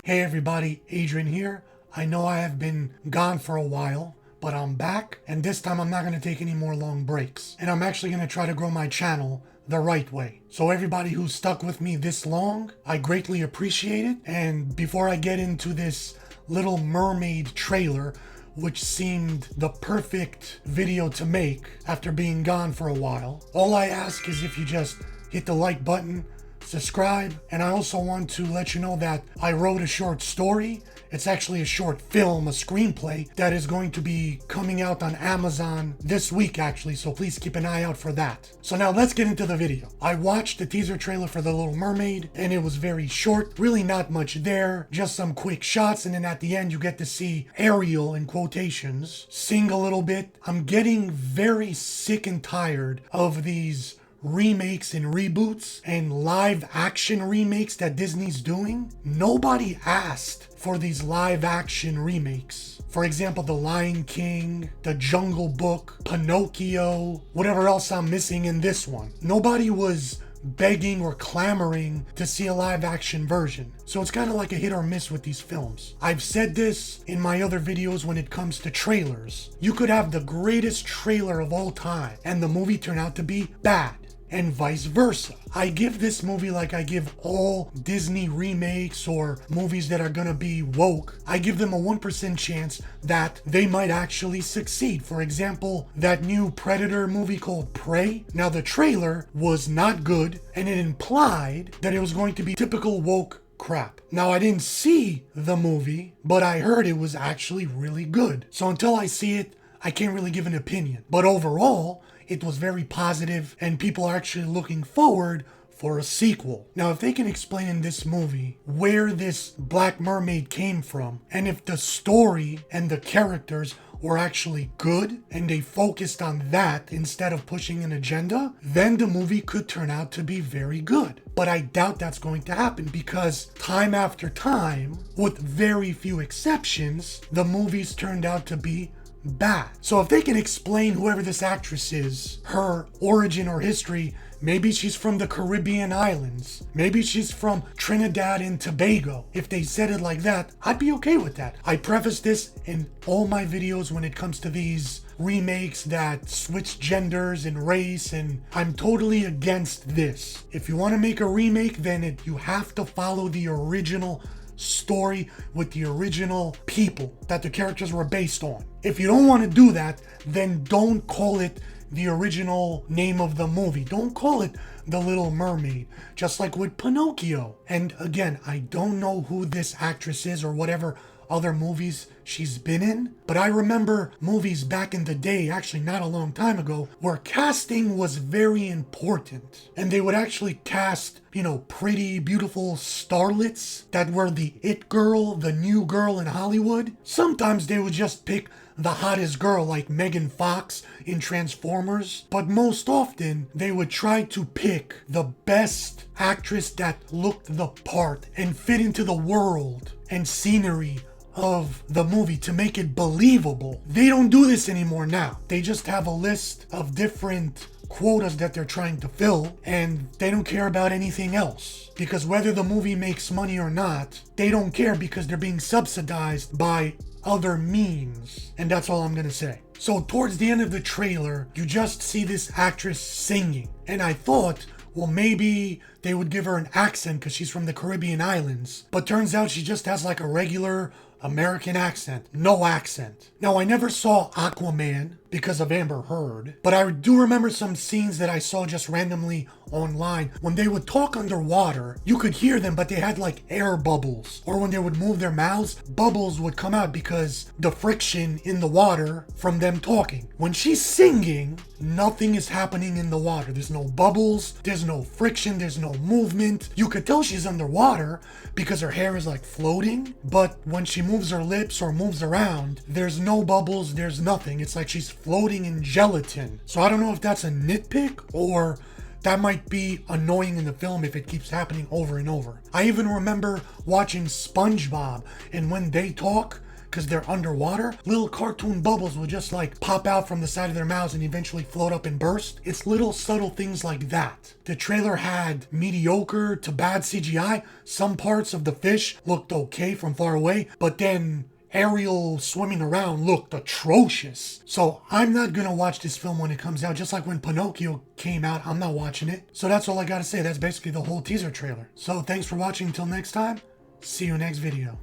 Hey everybody, Adrian here. I know I have been gone for a while, but I'm back, and this time I'm not going to take any more long breaks. And I'm actually going to try to grow my channel the right way. So everybody who's stuck with me this long, I greatly appreciate it. And before I get into this Little Mermaid trailer, which seemed the perfect video to make after being gone for a while, all I ask is if you just hit the like button, subscribe, and I also want to let you know that I wrote a short story. It's actually a short film, a screenplay, that is going to be coming out on Amazon this week actually, so please keep an eye out for that. So now let's get into the video. I watched the teaser trailer for The Little Mermaid, and it was very short, really not much there, just some quick shots, and then at the end you get to see Ariel, in quotations, sing a little bit. I'm getting very sick and tired of these remakes and reboots and live action remakes that Disney's doing. Nobody asked for these live action remakes. For example, The Lion King, The Jungle Book, Pinocchio, whatever else I'm missing in this one. Nobody was begging or clamoring to see a live action version. So it's kind of like a hit or miss with these films. I've said this in my other videos when it comes to trailers. You could have the greatest trailer of all time and the movie turn out to be bad, and vice versa. I give this movie, like I give all Disney remakes or movies that are gonna be woke, I give them a 1% chance that they might actually succeed. For example, that new Predator movie called Prey. Now the trailer was not good, and it implied that it was going to be typical woke crap. Now I didn't see the movie, but I heard it was actually really good. So until I see it, I can't really give an opinion. But overall, it was very positive, and people are actually looking forward for a sequel. Now, if they can explain in this movie where this Black Mermaid came from, and if the story and the characters were actually good, and they focused on that instead of pushing an agenda, then the movie could turn out to be very good. But I doubt that's going to happen, because time after time, with very few exceptions, the movies turned out to be bad. So if they can explain whoever this actress is, her origin or history, maybe she's from the Caribbean islands, maybe she's from Trinidad and Tobago. If they said it like that, I'd be okay with that. I preface this in all my videos when it comes to these remakes that switch genders and race, and I'm totally against this. If you want to make a remake, then you have to follow the original story with the original people that the characters were based on. If you don't want to do that, then don't call it the original name of the movie. Don't call it The Little Mermaid, just like with Pinocchio. And again, I don't know who this actress is or whatever other movies she's been in, but I remember movies back in the day, actually not a long time ago, where casting was very important, and they would actually cast, pretty, beautiful starlets that were the it girl, the new girl in Hollywood. Sometimes they would just pick the hottest girl like Megan Fox in Transformers, but most often they would try to pick the best actress that looked the part and fit into the world and scenery of the movie to make it believable. They don't do this anymore now. They just have a list of different quotas that they're trying to fill, and they don't care about anything else. Because whether the movie makes money or not, they don't care, because they're being subsidized by other means. And that's all I'm gonna say. So towards the end of the trailer, you just see this actress singing, and I thought, well, maybe they would give her an accent because she's from the Caribbean islands. But turns out she just has like a regular American accent. No accent. Now, I never saw Aquaman because of Amber Heard, but I do remember some scenes that I saw just randomly online. When they would talk underwater, you could hear them, but they had like air bubbles. Or when they would move their mouths, bubbles would come out because the friction in the water from them talking. When she's singing, nothing is happening in the water. There's no bubbles, there's no friction, there's no movement. You could tell she's underwater because her hair is like floating, but when she moves her lips or moves around, there's no bubbles, there's nothing. It's like she's floating in gelatin. So I don't know if that's a nitpick, or that might be annoying in the film if it keeps happening over and over. I even remember watching SpongeBob, and when they talk, because they're underwater, little cartoon bubbles will just like pop out from the side of their mouths and eventually float up and burst. It's little subtle things like that. The trailer had mediocre to bad CGI. Some parts of the fish looked okay from far away, but then Ariel swimming around looked atrocious. So I'm not gonna watch this film when it comes out, just like when Pinocchio came out, I'm not watching it. So that's all I gotta say. That's basically the whole teaser trailer. So thanks for watching. Until next time, see you next video.